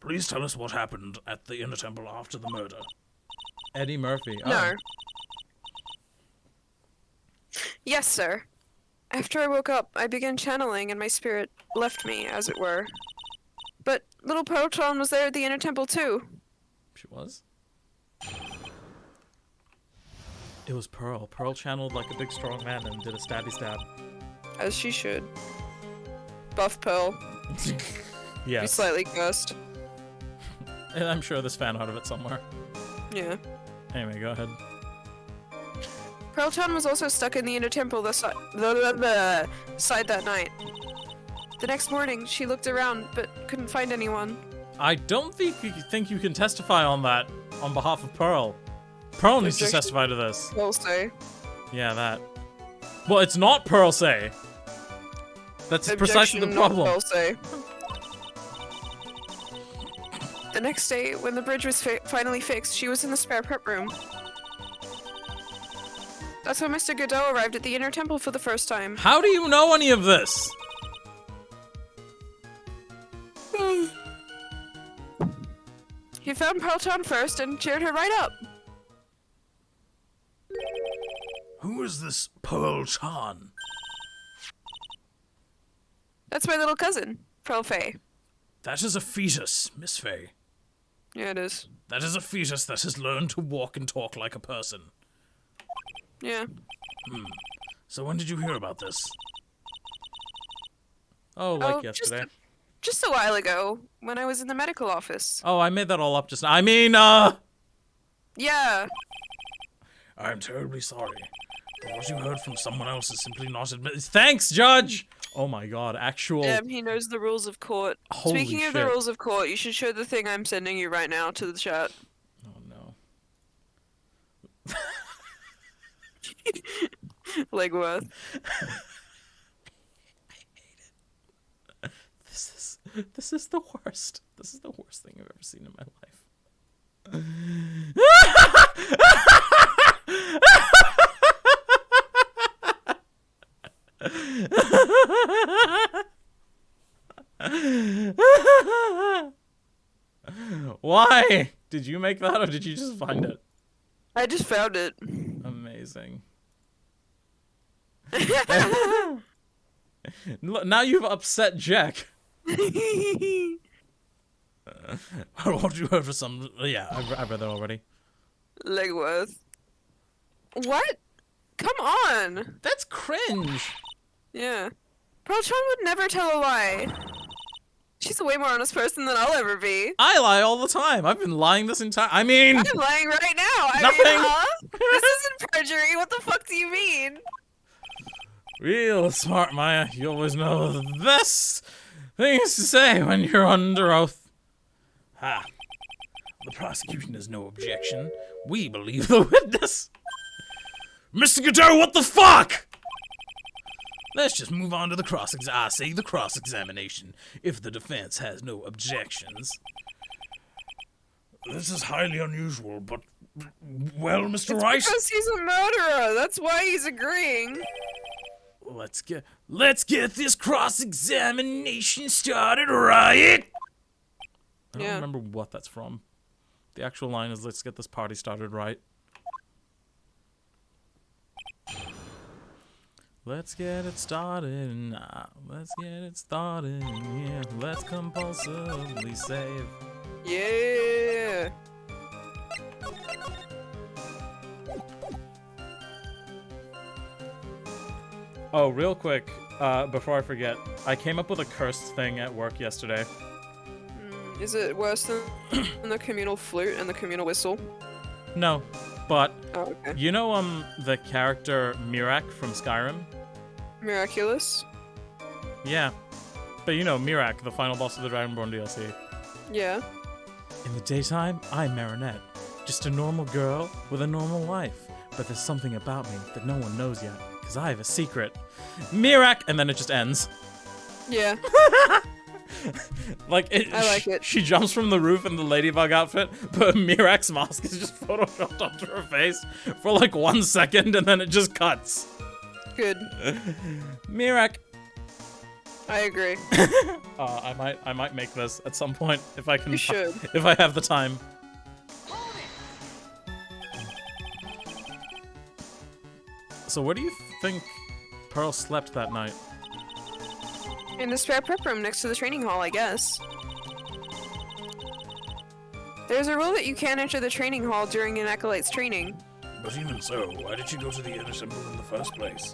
Please tell us what happened at the Inner Temple after the murder. Eddie Murphy. Oh. No. Yes, sir. After I woke up, I began channeling and my spirit left me, as it were. But little Pearltron was there at the Inner Temple too. She was? It was Pearl. Pearl channeled like a big strong man and did a stabby stab. As she should. Buff Pearl. Be Yes. slightly cursed. And I'm sure there's fan art of it somewhere. Yeah. Anyway, go ahead. Pearltown was also stuck in the Inner Temple side that night. The next morning, she looked around, but couldn't find anyone. I don't think you can testify on that on behalf of Pearl. Pearl needs to Objection? testify to this. We'll say. Yeah, that. Well, it's not Pearl say. That's precisely the Objection, not problem. We'll say. The next day, when the bridge was finally fixed, she was in the spare prep room. That's when Mr. Godot arrived at the Inner Temple for the first time. How do you know any of this? He found Pearltown first and cheered her right up. Who is this Pearl Chan? That's my little cousin, Pearl Faye. That is a fetus, Miss Faye. Yeah, it is. That is a fetus that has learned to walk and talk like a person. Yeah. So when did you hear about this? Oh, like Just yesterday. just a while ago, when I was in the medical office. Oh, I made that all up just now. I mean, Yeah. I'm terribly sorry, but what you heard from someone else is simply not admitted. Thanks, Judge! Oh my god, actual... Damn, he knows the rules of court. Holy Speaking of the shit. rules of court, you should show the thing I'm sending you right now to the chat. Oh no. Legworth. This is the worst. This is the worst thing I've ever seen in my life. Why? Did you make that or did you just find it? I just found it. Amazing. Now you've upset Jack. What you heard from some... Yeah, I've read that already. Legworth. What? Come on. That's cringe. Yeah. Pearltron would never tell a lie. She's a way more honest person than I'll ever be. I lie all the time. I've been lying this entire... I mean... I'm lying right now. Nothing. This isn't perjury. What the fuck do you mean? Real smart, Maya. You always know the best things to say when you're under oath. Ha! The prosecution has no objection. We believe the witness. Mr. Godot, what the fuck? Let's just move on to the cross-examination, if the defense has no objections. This is highly unusual, but... Well, Mr. It's Rice... because he's a murderer. That's why he's agreeing. Let's get this cross-examination started right. I don't Yeah. remember what that's from. The actual line is, let's get this party started right. Let's get it started now. Let's get it started, yeah. Let's compulsively save. Yeah. Oh, real quick, before I forget, I came up with a cursed thing at work yesterday. Is it worse than the communal flute and the communal whistle? No, but Oh, okay. you know the character Mirak from Skyrim? Miraculous? Yeah. But you know Mirak, the final boss of the Dragonborn DLC. Yeah. In the daytime, I'm Marinette. Just a normal girl with a normal life. But there's something about me that no one knows yet, because I have a secret. Mirak! And then it just ends. Yeah. Like, I like it. She jumps from the roof in the ladybug outfit, but Mirak's mask is just photoshopped onto her face for like 1 second, and then it just cuts. Good. Mirak. I agree. I might make this at some point if I can. You should. If I have the time. So where do you think Pearl slept that night? In the spare prep room next to the training hall, I guess. There's a rule that you can't enter the training hall during an acolyte's training. But even so, why did you go to the inner temple in the first place?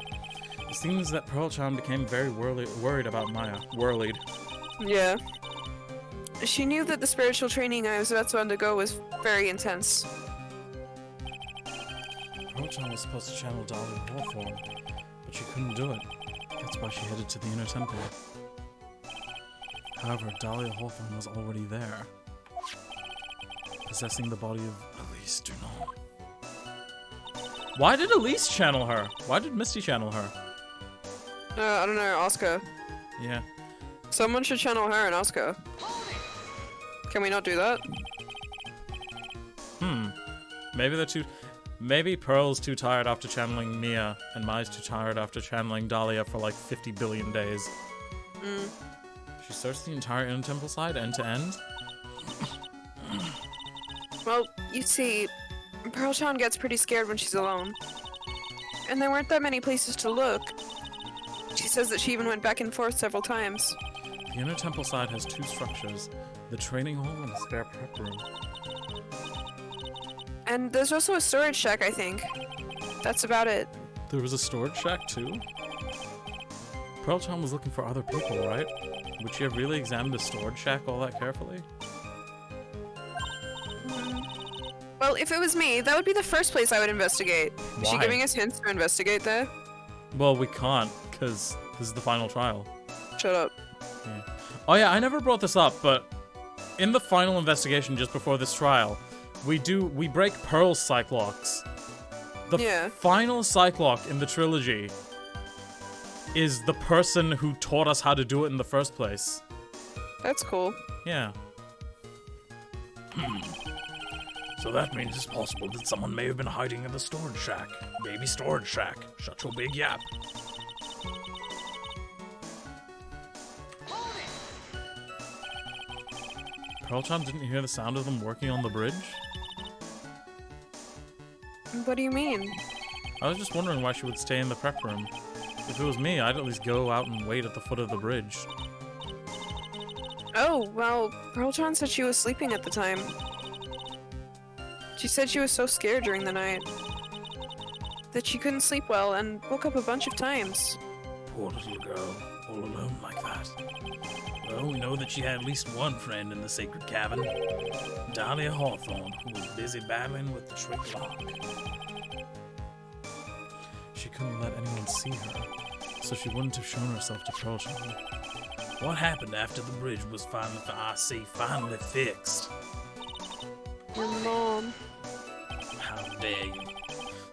It seems that Pearl-chan became very worried about Maya. Worried. Yeah. She knew that the spiritual training I was about to undergo was very intense. Pearl-chan was supposed to channel Dahlia Hawthorne, but she couldn't do it. That's why she headed to the inner temple. However, Dahlia Hawthorne was already there, possessing the body of Elise Dunant. Why did Elise channel her? Why did Misty channel her? I don't know, Asuka. Yeah. Someone should channel her and Asuka. Can we not do that? Maybe they're too... Maybe Pearl's too tired after channeling Mia, and Mai's too tired after channeling Dahlia for like 50 billion days. She searched the entire inner temple side, end to end? Well, you see, Pearl-chan gets pretty scared when she's alone. And there weren't that many places to look. She says that she even went back and forth several times. The inner temple side has two structures, the training hall and the spare prep room. And there's also a storage shack, I think. That's about it. There was a storage shack too? Pearl-chan was looking for other people, right? Would she have really examined the storage shack all that carefully? Well, if it was me, that would be the first place I would investigate. Is she Why? giving us hints to investigate there? Well, we can't, because this is the final trial. Shut up. Yeah. Oh yeah, I never brought this up, but in the final investigation just before this trial, we break Pearl's Cyclocks. The Yeah. final Cyclock in the trilogy is the person who taught us how to do it in the first place. That's cool. Yeah. So that means it's possible that someone may have been hiding in the storage shack. Baby storage shack. Shut your big yap. Pearl-chan didn't hear the sound of them working on the bridge? What do you mean? I was just wondering why she would stay in the prep room. If it was me, I'd at least go out and wait at the foot of the bridge. Oh, well, Pearl-chan said she was sleeping at the time. She said she was so scared during the night that she couldn't sleep well and woke up a bunch of times. Poor little girl, all alone like that. Well, we know that she had at least one friend in the sacred cabin. Dahlia Hawthorne, who was busy battling with the trick lock. She couldn't let anyone see her, so she wouldn't have shown herself to Pearl-chan. What happened after the bridge was finally fixed? Your mom. How dare you?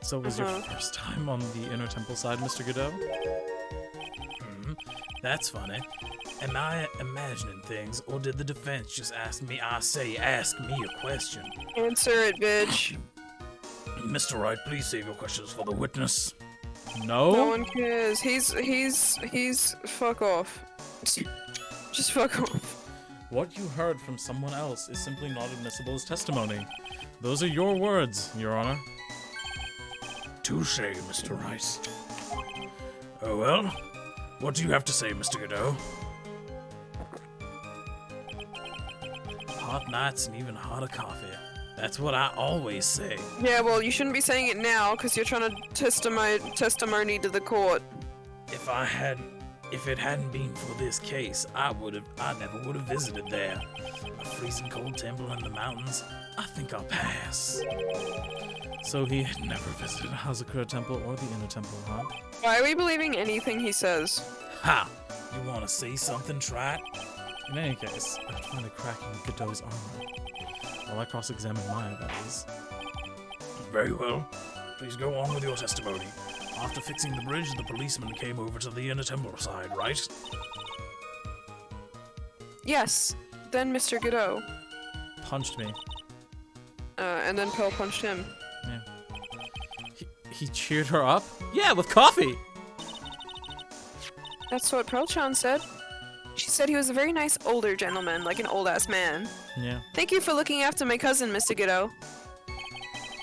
So it was your first time on the inner temple side, Mr. Godot? That's funny. Am I imagining things, or did the defense just ask me a question? Answer it, bitch. Mr. Wright, please save your questions for the witness. No? No one cares. He's fuck off. Just fuck off. What you heard from someone else is simply not admissible as testimony. Those are your words, Your Honor. Touche, Mr. Rice. Oh well, what do you have to say, Mr. Godot? Hot nights and even hotter coffee. That's what I always say. Yeah, well, you shouldn't be saying it now because you're trying to testimony to the court. If it hadn't been for this case, I never would have visited there. A freezing cold temple in the mountains. I think I'll pass. So he had never visited Hazakura Temple or the Inner Temple, huh? Why are we believing anything he says? Ha! You wanna say something, Trot? In any case, I'd find a crack in Godot's armor. While I cross-examine Maya, that is. Very well. Please go on with your testimony. After fixing the bridge, the policeman came over to the inner temple side, right? Yes. Then Mr. Godot. Punched me. And then Pearl punched him. Yeah. He cheered her up? Yeah, with coffee! That's what Pearl-chan said. She said he was a very nice older gentleman, like an old-ass man. Yeah. Thank you for looking after my cousin, Mr. Godot.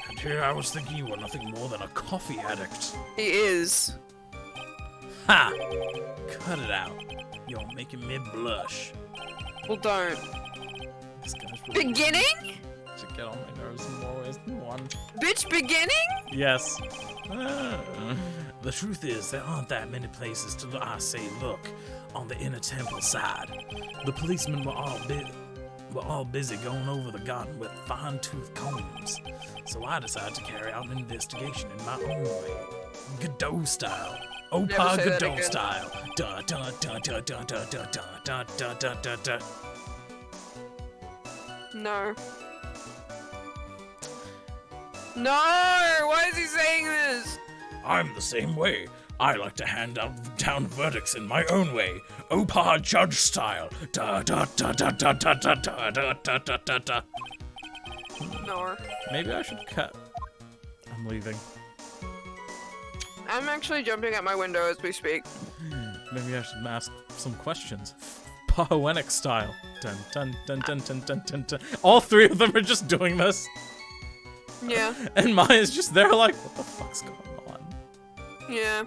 And here I was thinking you were nothing more than a coffee addict. He is. Ha! Cut it out. You're making me blush. Well, don't. This guy's really Beginning? to get on my nerves in more ways than one. Bitch, beginning? Yes. The truth is, there aren't that many places to look. I say, look, on the inner temple side. The policemen were all busy going over the garden with fine-tooth combs. So I decided to carry out an investigation in my own way. Godot style. Opa say that Godot again. style. Da da da da da da da da da da da da. No. No! Why is he saying this? I'm the same way. I like to hand down verdicts in my own way. Opa judge style. Da da da da da da da da da da da da da. No. Maybe I should cut. I'm leaving. I'm actually jumping at my window as we speak. Maybe I should ask some questions. Poetic style. Dun dun dun dun dun dun dun dun. All three of them are just doing this. Yeah. And Maya's just there like, what the fuck's going on? Yeah.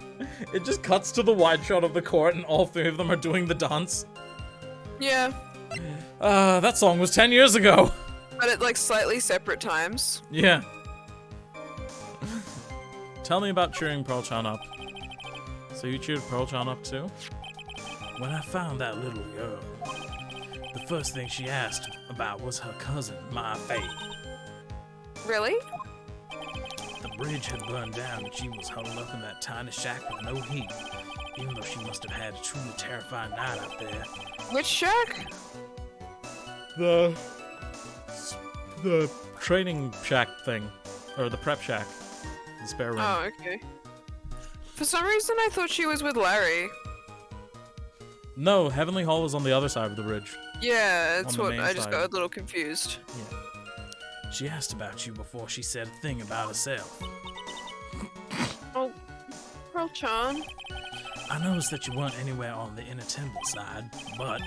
It just cuts to the wide shot of the court and all three of them are doing the dance. Yeah. That song was 10 years ago. But at like slightly separate times. Yeah. Tell me about cheering Pearl-chan up. So you cheered Pearl-chan up too? When I found that little girl, the first thing she asked about was her cousin, my fate. Really? The bridge had burned down and she was huddled up in that tiny shack with no heat, even though she must have had a truly terrifying night out there. Which shack? The training shack thing. Or the prep shack. The spare room. Oh, okay. For some reason, I thought she was with Larry. No, Heavenly Hall is on the other side of the bridge. Yeah, that's On the what main I just side. got a little confused. Yeah. She asked about you before she said a thing about herself. Oh, Pearl-chan. I noticed that you weren't anywhere on the inner temple side, but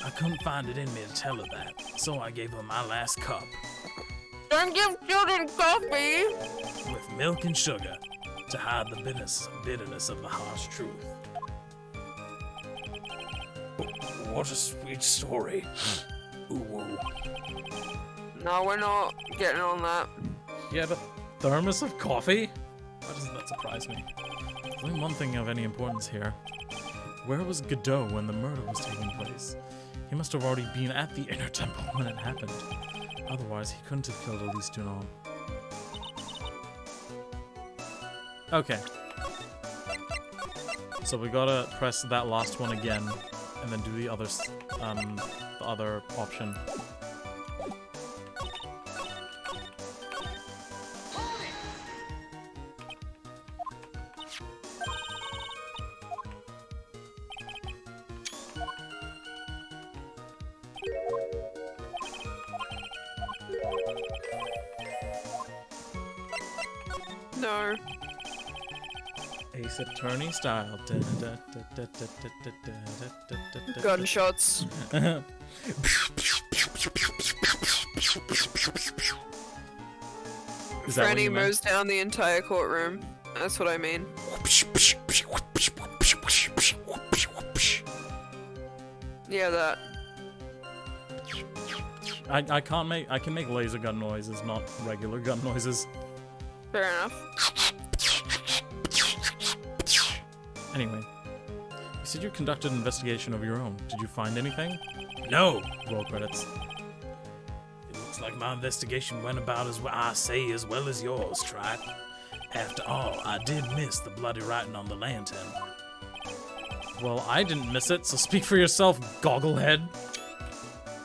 I couldn't find it in me to tell her that, so I gave her my last cup Don't give children coffee! with milk and sugar to hide the bitterness of the harsh truth. What a sweet story. Ooh. No, we're not getting on that. You had a thermos of coffee? Why doesn't that surprise me? There's only one thing of any importance here. Where was Godot when the murder was taking place? He must have already been at the inner temple when it happened. Otherwise, he couldn't have killed Elise Dunon. Okay. So we gotta press that last one again, and then do the other option. No. Ace Attorney style. Gunshots. Is that what Franny you meant? mows down the entire courtroom. That's what I mean. Yeah, that. I can make laser gun noises, not regular gun noises. Fair enough. Anyway, you said you conducted an investigation of your own. Did you find anything? No, Roll credits. it looks like my investigation went about as well as yours, Tripe. After all, I did miss the bloody writing on the lantern. Well, I didn't miss it, so speak for yourself, Gogglehead.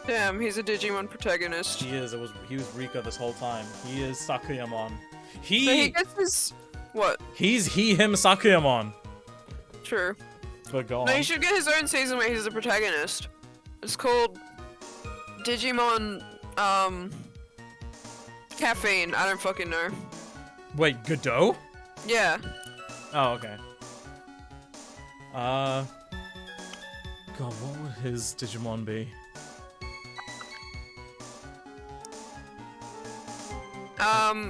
Damn, he's a Digimon protagonist. He is. He was Rika this whole time. He is Sakuyamon. So he He. gets his... What? He's him Sakuyamon. True. But go No, he on. should get his own season where he's the protagonist. It's called Digimon, Caffeine. I don't fucking know. Wait, Godot? Yeah. Oh, okay. God, what would his Digimon be?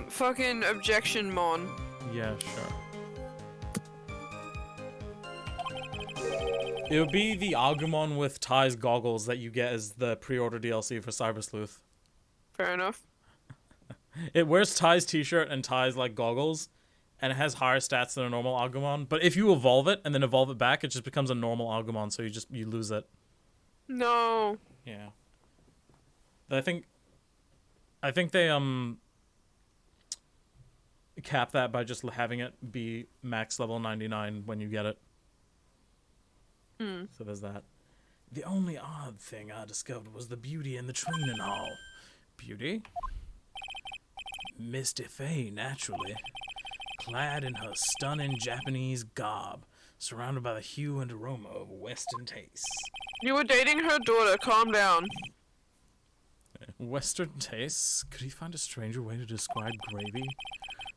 Fucking Objection Mon. Yeah, sure. It would be the Agumon with Ty's goggles that you get as the pre-order DLC for Cyber Sleuth. Fair enough. It wears Ty's t-shirt and Ty's like goggles, and it has higher stats than a normal Agumon. But if you evolve it and then evolve it back, it just becomes a normal Agumon, so you lose it. No. Yeah. I think they cap that by just having it be max level 99 when you get it. So there's that. The only odd thing I discovered was the beauty in the training hall. Beauty? Misty Faye, naturally. Clad in her stunning Japanese garb, surrounded by the hue and aroma of Western tastes. You were dating her daughter, calm down. Western tastes? Could he find a stranger way to describe gravy?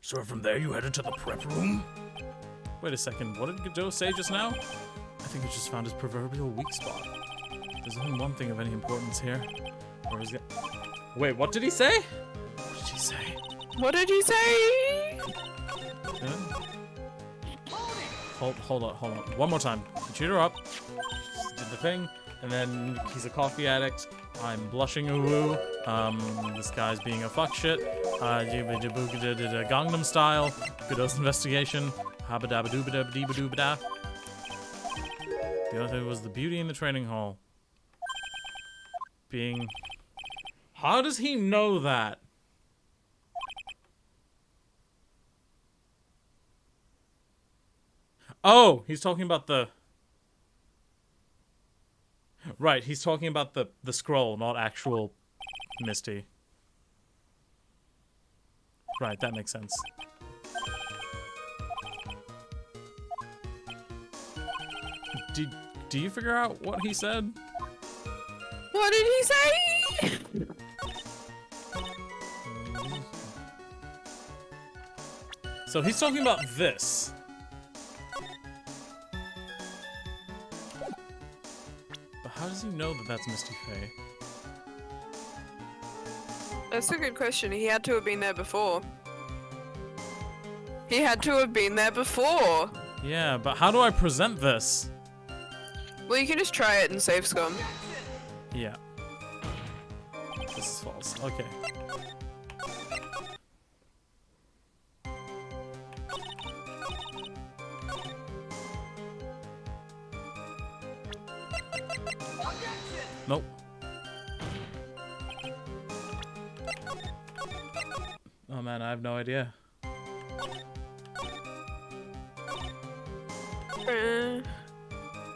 So from there you headed to the prep room? Wait a second, what did Godot say just now? I think he just found his proverbial weak spot. There's only one thing of any importance here. Where is it? Wait, what did he say? What did he say? What did you say? Hold on. One more time. Cheer her up. Did the thing. And then he's a coffee addict. I'm blushing ooh. This guy's being a fuck shit. Gangnam Style. Godot's investigation. Habba-dabba-dooba-dabba-dee-ba-dooba-da. The other thing was the beauty in the training hall. Being... How does he know that? Oh, he's talking about the... Right, he's talking about the scroll, not actual Misty. Right, that makes sense. Do you figure out what he said? What did he say? So he's talking about this. But how does he know that that's Misty Faye? That's a good question. He had to have been there before. He had to have been there before. Yeah, but how do I present this? Well, you can just try it and save scum. Yeah. This is false. Okay. Nope. Oh man, I have no idea.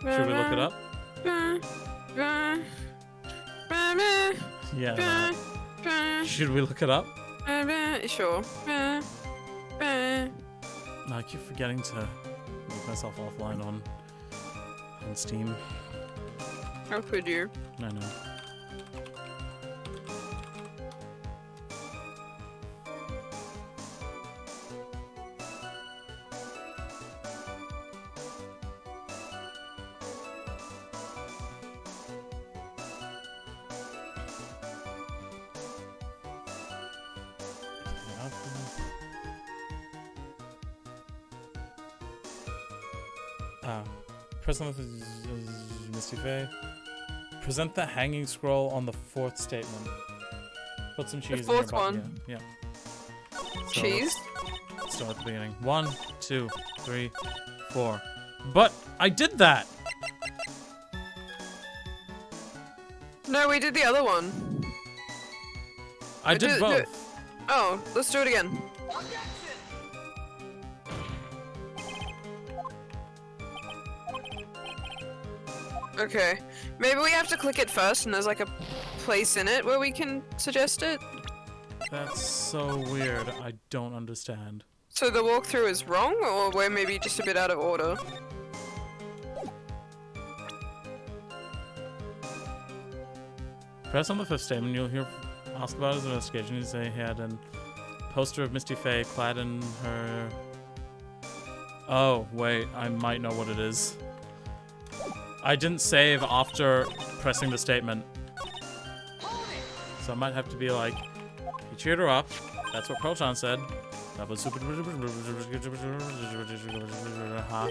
Should we look it up? Yeah. Should we look it up? Sure. No, I keep forgetting to make myself offline on Steam. How could you? I know. Present Misty Faye. Present the hanging scroll on the fourth statement. Put some cheese The fourth in your one? Yeah. So Cheese? let's start at the beginning. 1, 2, 3, 4. But I did that! No, we did the other one. I did both. Oh, let's do it again. Okay. Maybe we have to click it first and there's like a place in it where we can suggest it. That's so weird. I don't understand. So the walkthrough is wrong, or we're maybe just a bit out of order? Press on the fifth statement, you'll hear ask about his investigation. You say he had a poster of Misty Faye clad in her... Oh, wait, I might know what it is. I didn't save after pressing the statement. So I might have to be like, he cheered her up. That's what Pearl-chan said. That was super. Huh?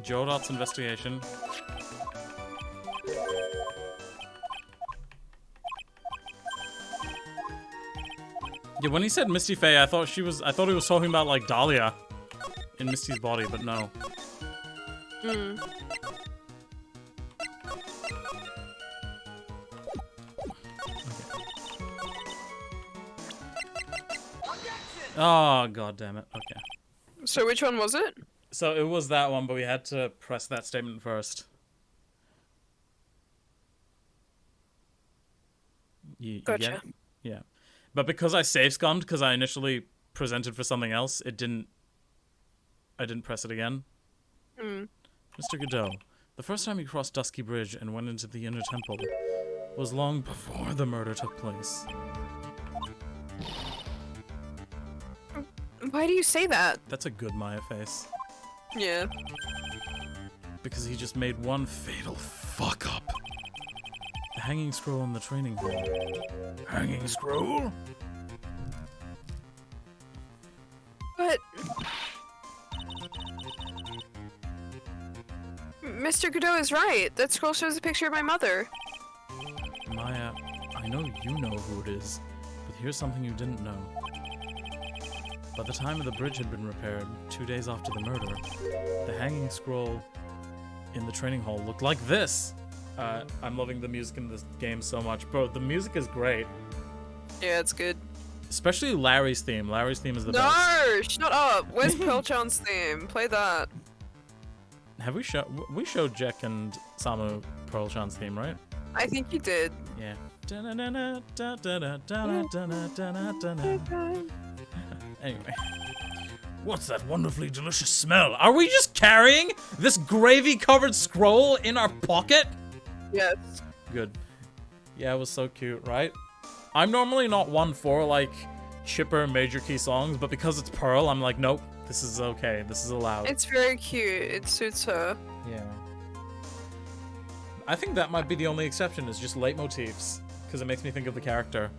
Godot's investigation. Yeah, when he said Misty Faye, I thought he was talking about like Dahlia in Misty's body, but no. Hmm. Oh, god damn it. Okay. So which one was it? So it was that one, but we had to press that statement first. You get Gotcha. it? Yeah. But because I save scummed, because I initially presented for something else, I didn't press it again. Hmm. Mr. Godot, the first time you crossed Dusky Bridge and went into the inner temple was long before the murder took place. Why do you say that? That's a good Maya face. Yeah. Because he just made one fatal fuck up. The hanging scroll in the training hall. Hanging scroll? But... Mr. Godot is right. That scroll shows a picture of my mother. Maya, I know you know who it is, but here's something you didn't know. By the time the bridge had been repaired, 2 days after the murder, the hanging scroll in the training hall looked like this. I'm loving the music in this game so much. Bro, the music is great. Yeah, it's good. Especially Larry's theme. Larry's theme is the best. No! Shut up! Where's Pearl-chan's theme? Play that. Have we showed Jack and Samu Pearl-chan's theme, right? I think you did. Yeah. Anyway. What's that wonderfully delicious smell? Are we just carrying this gravy-covered scroll in our pocket? Yes. Good. Yeah, it was so cute, right? I'm normally not one for, like, chipper major key songs, but because it's Pearl, I'm like, nope, this is okay. This is allowed. It's very cute. It suits her. Yeah. I think that might be the only exception, is just leitmotifs, because it makes me think of the character.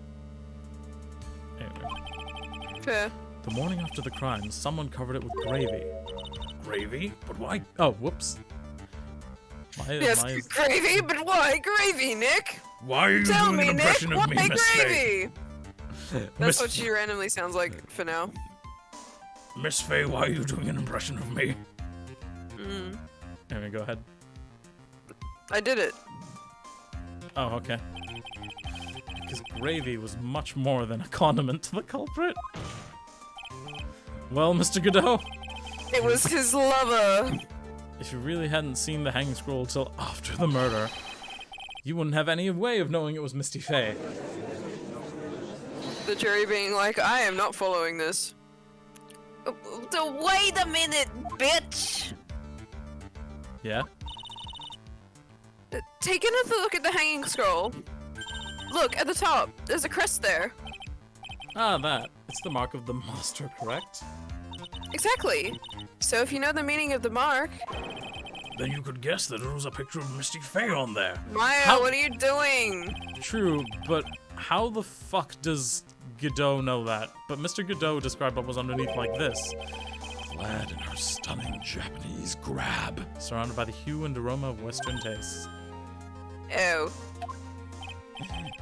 Anyway. Fair. The morning after the crime, someone covered it with gravy. Gravy? But why? Oh, whoops. Yes, gravy, but why gravy, Nick? Why are you Tell doing me, an Nick, impression why of me, Miss Faye? gravy? That's Miss- what she randomly sounds like for now. Miss Faye, why are you doing an impression of me? Anyway, go ahead. I did it. Oh, okay. Because gravy was much more than a condiment to the culprit. Well, Mr. Godot, It was his lover. if you really hadn't seen the hanging scroll till after the murder, you wouldn't have any way of knowing it was Misty Faye. The jury being like, I am not following this. Wait a minute, bitch! Yeah? Take another look at the hanging scroll. Look, at the top. There's a crest there. Ah, that. It's the mark of the master, correct? Exactly. So if you know the meaning of the mark... Then you could guess that it was a picture of Misty Faye on there. Maya, How- what are you doing? True, but how the fuck does Godot know that? But Mr. Godot described what was underneath like this. Clad in her stunning Japanese grab. Surrounded by the hue and aroma of Western tastes. Oh.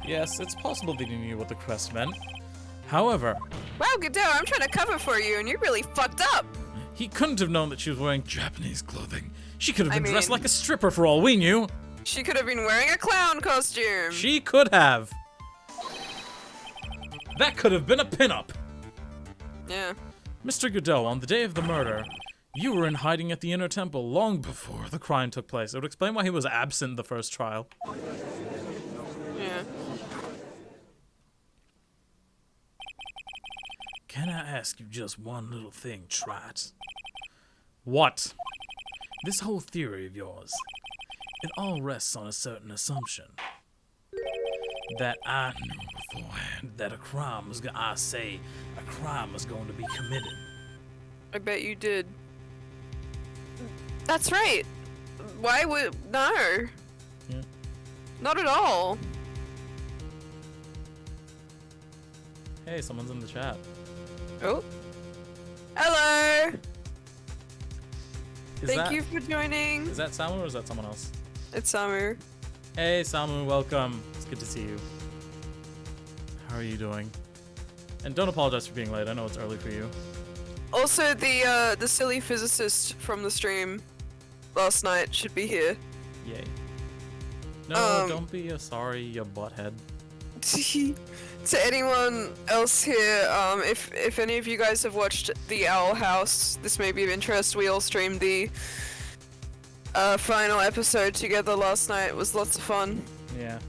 Yes, it's possible that he knew what the crest meant. However, Wow, Godot, I'm trying to cover for you and you're really fucked up. he couldn't have known that she was wearing Japanese clothing. She could have I been dressed mean- like a stripper for all we knew. She could have been wearing a clown costume. She could have. That could have been a pinup. Yeah. Mr. Godot, on the day of the murder, you were in hiding at the inner temple long before the crime took place. It would explain why he was absent the first trial. Yeah. Can I ask you just one little thing, Trot? What? This whole theory of yours, it all rests on a certain assumption. That I knew beforehand that a crime was going to be committed. I bet you did. That's right. Why would... No. Yeah. Not at all. Hey, someone's in the chat. Oh. Hello! Is Thank that, you for joining. Is that Samu or is that someone else? It's Summer. Hey, Samu, welcome. It's good to see you. How are you doing? And don't apologize for being late. I know it's early for you. Also, the silly physicist from the stream last night should be here. Yay. No, don't be a sorry, you butthead. To anyone else here, if any of you guys have watched The Owl House, this may be of interest. We all streamed the final episode together last night. It was lots of fun. Yeah.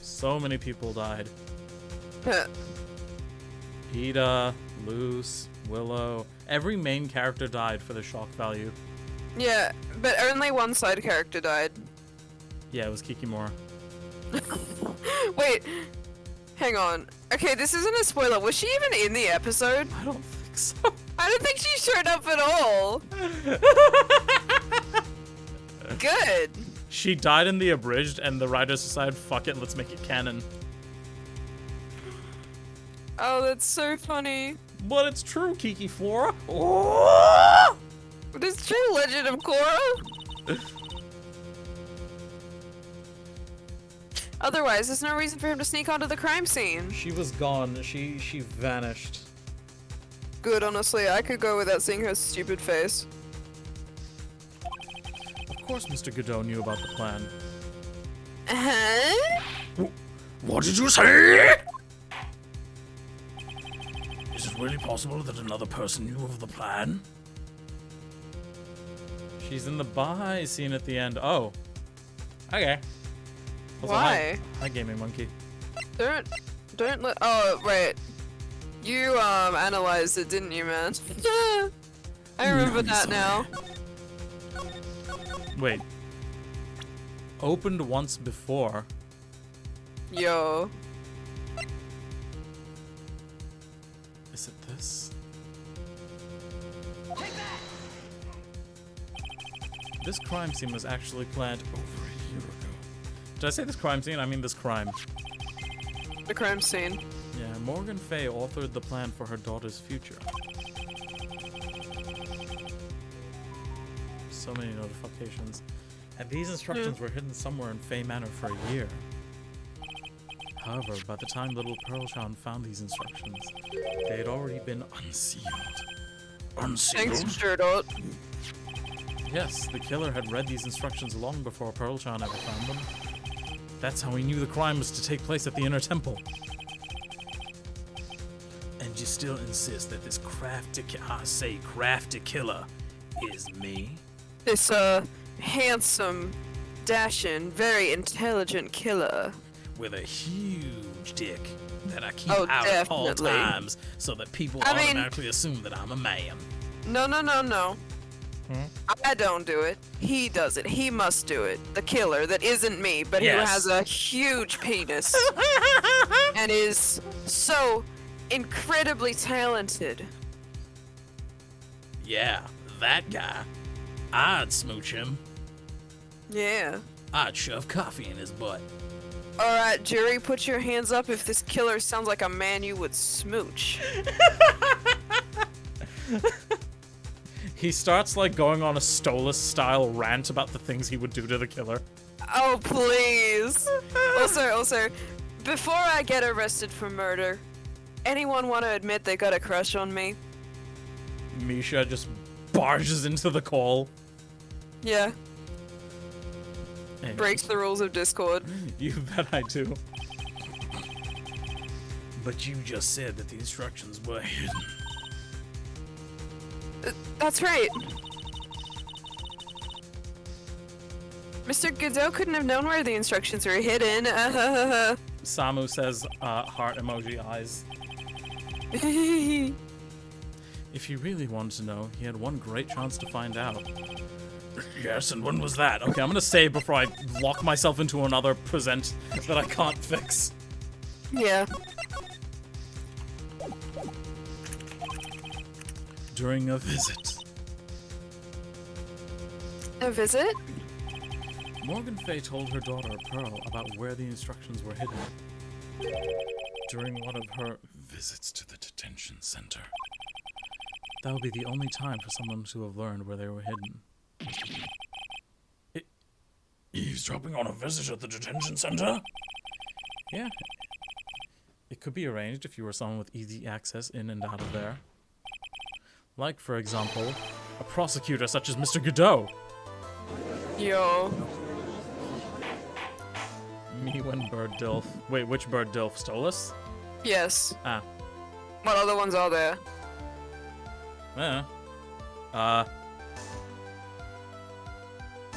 So many people died. Ida, Luce, Willow. Every main character died for the shock value. Yeah, but only one side character died. Yeah, it was Kikimora. Wait, hang on. Okay, this isn't a spoiler. Was she even in the episode? I don't think so. I don't think she showed up at all. Good. She died in the abridged, and the writers decided, fuck it, let's make it canon. Oh, that's so funny. But it's true, Kiki Flora. This true Legend of Korra? Otherwise, there's no reason for him to sneak onto the crime scene. She was gone. She vanished. Good, honestly. I could go without seeing her stupid face. Of course Mr. Godot knew about the plan. Huh? What did you say? Is it really possible that another person knew of the plan? She's in the bye scene at the end. Oh. Okay. Also, Why? Hi, Gaming Monkey. Don't let. Oh, right. You analyzed it, didn't you, man? I remember that now. Wait. Opened once before. Yo. Is it this? This crime scene was actually planned over a year ago. Did I say this crime scene? I mean this crime. The crime scene. Yeah, Morgan Fay authored the plan for her daughter's future. So many notifications. And these instructions were hidden somewhere in Fay Manor for a year. However, by the time little Pearl-chan found these instructions, they had already been unsealed. Unsealed? Thanks, Sturdot. Yes, the killer had read these instructions long before Pearl-chan ever found them. That's how he knew the crime was to take place at the Inner Temple. And you still insist that this crafty killer is me? This, handsome, dashing, very intelligent killer. With a huge dick that I keep Oh, out at all definitely. times so that people I mean- automatically assume that I'm a man. No. I don't do it. He does it. He must do it. The killer that isn't me, but who Yes. has a huge penis and is so incredibly talented. Yeah, that guy. I'd smooch him. Yeah. I'd shove coffee in his butt. Alright, jury, put your hands up if this killer sounds like a man you would smooch. He starts like going on a Stolas style rant about the things he would do to the killer. Oh, please. Also, before I get arrested for murder, anyone want to admit they got a crush on me? Misha just barges into the call. Yeah, Hey, breaks the rules of Discord. You bet I do. But you just said that the instructions were hidden. That's right. Mr. Godot couldn't have known where the instructions were hidden. Samu says, heart emoji eyes. If you really wanted to know, he had one great chance to find out. Yes, and when was that? Okay, I'm gonna save before I lock myself into another present that I can't fix. Yeah. during a visit. A visit? Morgan Fay told her daughter Pearl about where the instructions were hidden during one of her visits to the detention center. That would be the only time for someone to have learned where they were hidden. Eavesdropping on a visit at the detention center? Yeah. It could be arranged if you were someone with easy access in and out of there. Like, for example, a prosecutor such as Mr. Godot. Yo. Me when Bird Dilf. Wait, which Bird Dilf? Stole us? Yes. Ah. What other ones are there?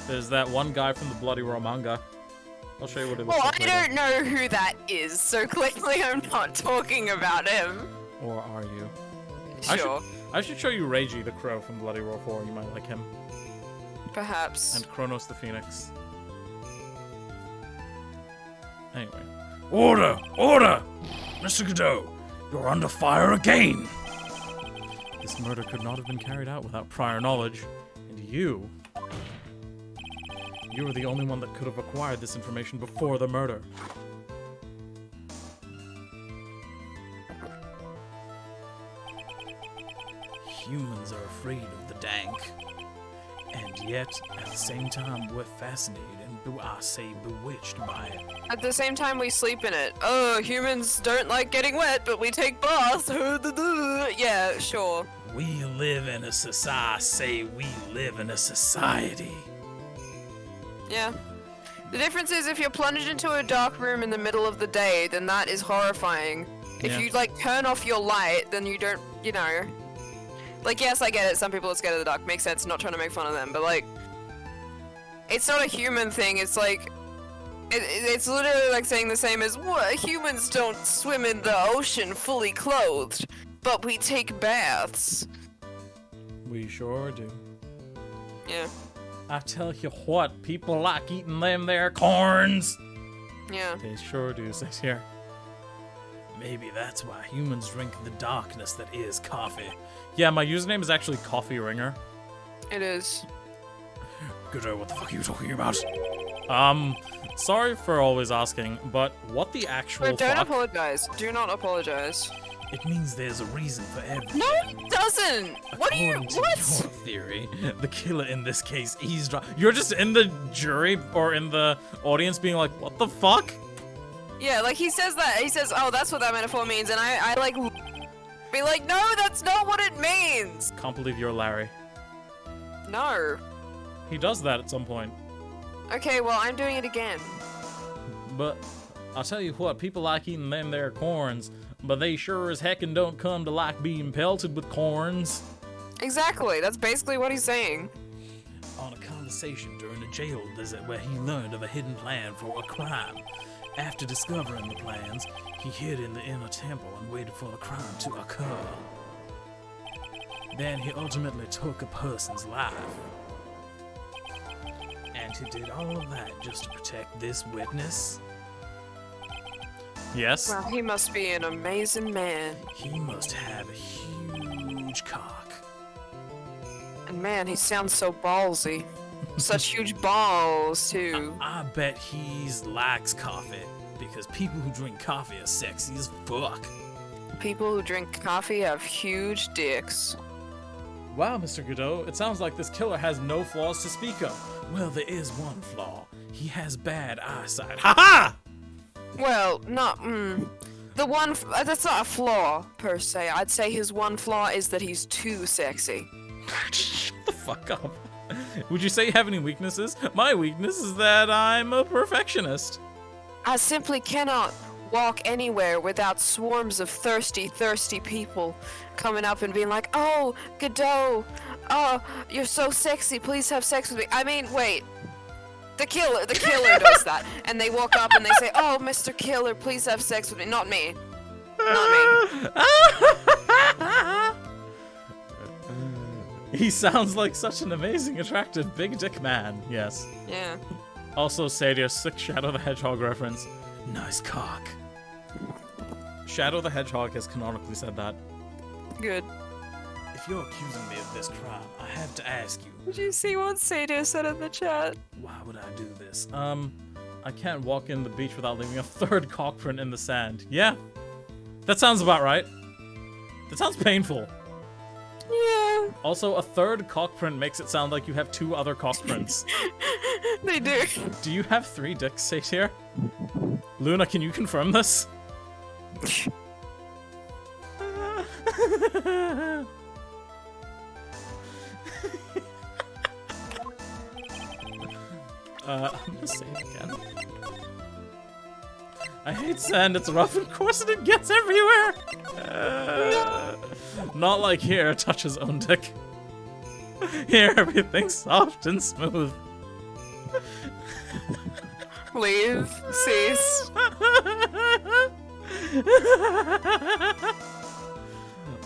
There's that one guy from the Bloody Raw manga. I'll show you what he looks Well, like I later. don't know who that is, so clearly I'm not talking about him. Or are you? Sure. I should show you Reiji the Crow from Bloody Roar 4. You might like him. Perhaps. And Kronos the Phoenix. Anyway. Order! Order! Mr. Godot, you're under fire again! This murder could not have been carried out without prior knowledge. And you were the only one that could have acquired this information before the murder. Humans are afraid of the dank. And yet, at the same time, we're fascinated and, I say, bewitched by it. At the same time, we sleep in it. Oh, humans don't like getting wet, but we take baths. Yeah, sure. We live in a society. We live in a society. Yeah. The difference is if you're plunged into a dark room in the middle of the day, then that is horrifying. If Yeah. you, like, turn off your light, then you don't, you know. Like, yes, I get it. Some people are scared of the dark. Makes sense. Not trying to make fun of them, but, like, it's not a human thing. It's like, it's literally like saying the same as, what? Humans don't swim in the ocean fully clothed, but we take baths. We sure do. Yeah. I tell you what, people like eating them there Corns! Yeah. They sure do, says here. Maybe that's why humans drink the darkness that is coffee. Yeah, my username is actually Coffee Ringer. It is. Godot, what the fuck are you talking about? Sorry for always asking, but what the actual But don't fuck? apologize. Do not apologize. It means there's a reason for everything. No, it doesn't! What do you- According to what? your theory, the killer in this case eavesdrop. You're just in the jury or in the audience being like, what the fuck? Yeah, like he says that. He says, oh, that's what that metaphor means. And I like, be like, no, that's not what it means. Can't believe you're Larry. No. He does that at some point. Okay, well, I'm doing it again. But I'll tell you what, people like eating them there corns, but they sure as heckin' don't come to like being pelted with corns. Exactly. That's basically what he's saying. On a conversation during a jail visit where he learned of a hidden plan for a crime. After discovering the plans, he hid in the inner temple and waited for the crime to occur. Then he ultimately took a person's life. And he did all of that just to protect this witness? Yes? Well, he must be an amazing man. He must have a huge cock. And man, he sounds so ballsy. Such huge balls, too. I bet he's likes coffee, because people who drink coffee are sexy as fuck. People who drink coffee have huge dicks. Wow, Mr. Godot, it sounds like this killer has no flaws to speak of. Well, there is one flaw. He has bad eyesight. Ha-ha! Well, not, the one, that's not a flaw, per se. I'd say his one flaw is that he's too sexy. Shut the fuck up. Would you say you have any weaknesses? My weakness is that I'm a perfectionist. I simply cannot walk anywhere without swarms of thirsty people coming up and being like, oh, Godot, oh, you're so sexy, please have sex with me. I mean, wait. The killer does that. And they walk up and they say, oh, Mr. Killer, please have sex with me. Not me. Not me. He sounds like such an amazing, attractive, big dick man. Yes. Yeah. Also, Sadia, sick Shadow the Hedgehog reference. Nice cock. Shadow the Hedgehog has canonically said that. Good. if you're accusing me of this crime, I have to ask you, Did you see what Sadia said in the chat? why would I do this? I can't walk in the beach without leaving a third cock print in the sand. Yeah. That sounds about right. That sounds painful. Yeah, Also, a third cock print makes it sound like you have 2 other cock prints. they do. Do you have 3 dicks, Satyr? Luna, can you confirm this? I'm gonna say it again. I hate sand, it's rough and coarse and it gets everywhere! Not like here, touch his own dick. Here, everything's soft and smooth. Leave. Cease.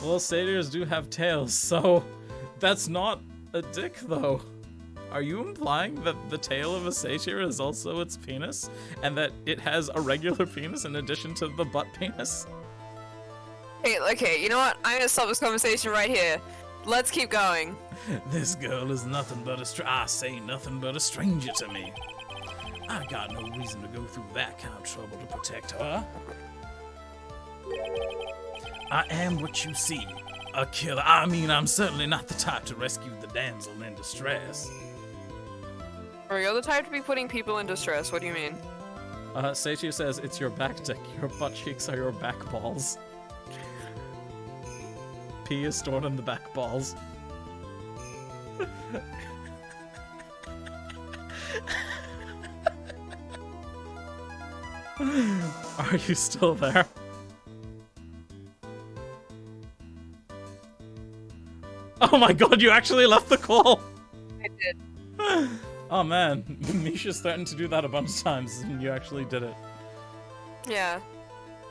Well, satyrs do have tails, so that's not a dick, though. Are you implying that the tail of a satyr is also its penis, and that it has a regular penis in addition to the butt penis? Hey, okay, you know what? I'm gonna stop this conversation right here. Let's keep going. This girl is nothing but I say nothing but a stranger to me. I got no reason to go through that kind of trouble to protect her. I am what you see, a killer. I mean, I'm certainly not the type to rescue the damsel in distress. Or you're the type to be putting people in distress. What do you mean? Satyr says it's your back dick. Your butt cheeks are your back balls. Pee is stored in the back balls. Are you still there? Oh my god, you actually left the call! I did. Oh man, Misha's threatened to do that a bunch of times, and you actually did it. Yeah.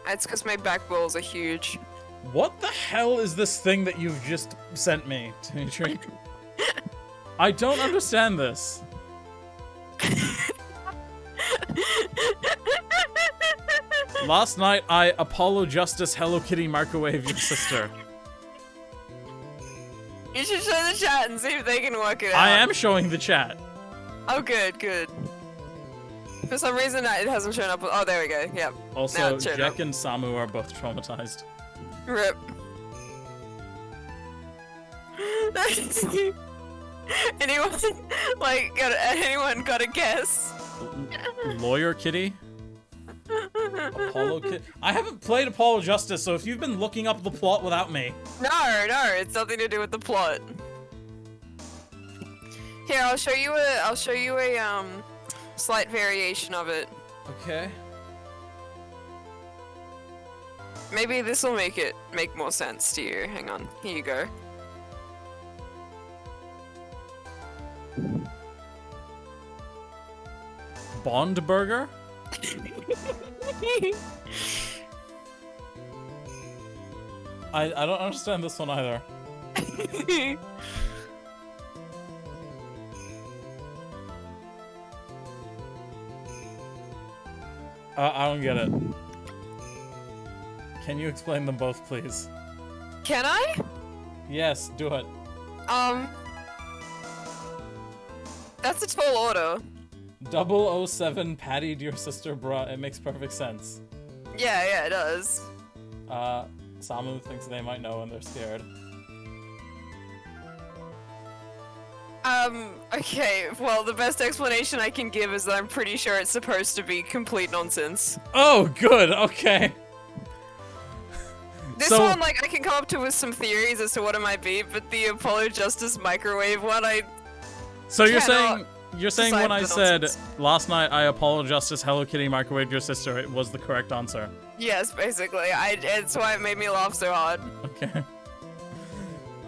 It's because my back balls are huge. What the hell is this thing that you've just sent me, Dmitri? I don't understand this. Last night, I Apollo Justice Hello Kitty microwave your sister. You should show the chat and see if they can work it out. I am showing the chat. Oh, good, good. For some reason, it hasn't shown up. Oh, there we go. Yep. Now Also, it showed Jack up. and Samu are both traumatized. Rip. anyone got a guess? Lawyer Kitty? Apollo Kitty? I haven't played Apollo Justice, so if you've been looking up the plot without me... No, it's nothing to do with the plot. Here, I'll show you a slight variation of it. Okay. Maybe this will make more sense to you. Hang on. Here you go. Bond Burger? I don't understand this one either. I don't get it. Can you explain them both, please? Can I? Yes, do it. That's a tall order. 007 Patty, dear sister, bruh. It makes perfect sense. Yeah, it does. Samu thinks they might know and they're scared. Okay, well, the best explanation I can give is that I'm pretty sure it's supposed to be complete nonsense. Oh, good, okay. This one, like, I can come up with some theories as to what it might be, but the Apollo Justice microwave one, So you're cannot saying when decide I the said nonsense. last night I Apollo Justice Hello Kitty microwaved your sister, it was the correct answer. Yes, basically. It's why it made me laugh so hard. Okay.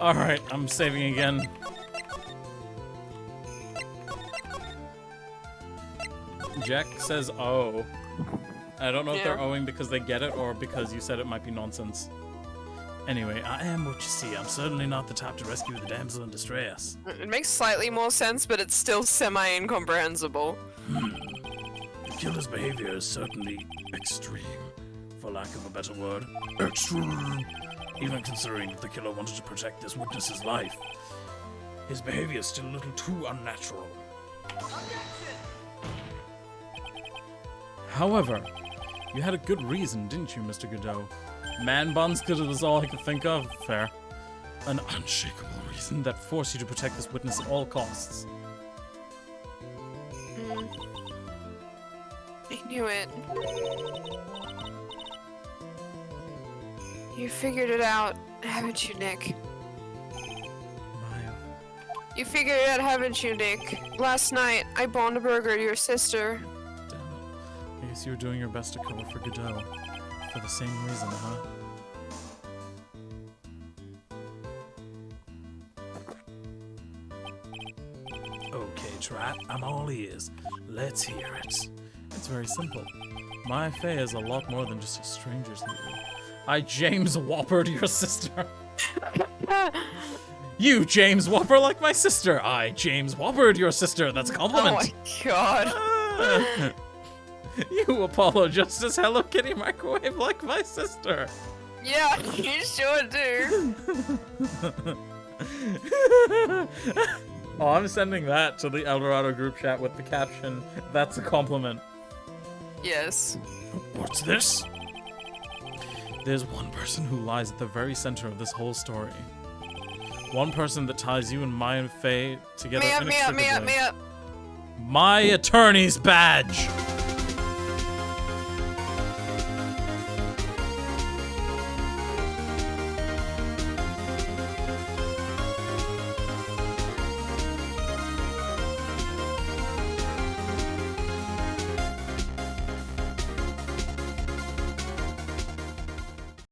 Alright, I'm saving again. Jack says oh. I don't know if they're Yeah. owing because they get it or because you said it might be nonsense. Anyway, I am what you see. I'm certainly not the type to rescue the damsel in distress. It makes slightly more sense, but it's still semi-incomprehensible. The killer's behavior is certainly extreme, for lack of a better word. Extreme. Even considering that the killer wanted to protect this witness's life, his behavior is still a little too unnatural. However, you had a good reason, didn't you, Mr. Godot? Man buns, because it was all I could think of. Fair. An unshakable reason that forced you to protect this witness at all costs. I knew it. You figured it out, haven't you, Nick? Maya. You figured it out, haven't you, Nick? Last night, I boned a burger to your sister. Damn it. I guess you were doing your best to cover for Godot. For the same reason, huh? Okay, Trap, I'm all ears. Let's hear it. It's very simple. My Faye is a lot more than just a stranger to you. I James Whoppered your sister. You James Whopper like my sister. I James Whoppered your sister. That's a compliment. Oh my god. You Apollo Justice Hello Kitty microwave like my sister. Yeah, you sure do. Oh, I'm sending that to the Eldorado group chat with the caption, "That's a compliment." Yes. What's this? There's one person who lies at the very center of this whole story. One person that ties you and Maya and Faye together Me up, inextricably. me up. My attorney's badge!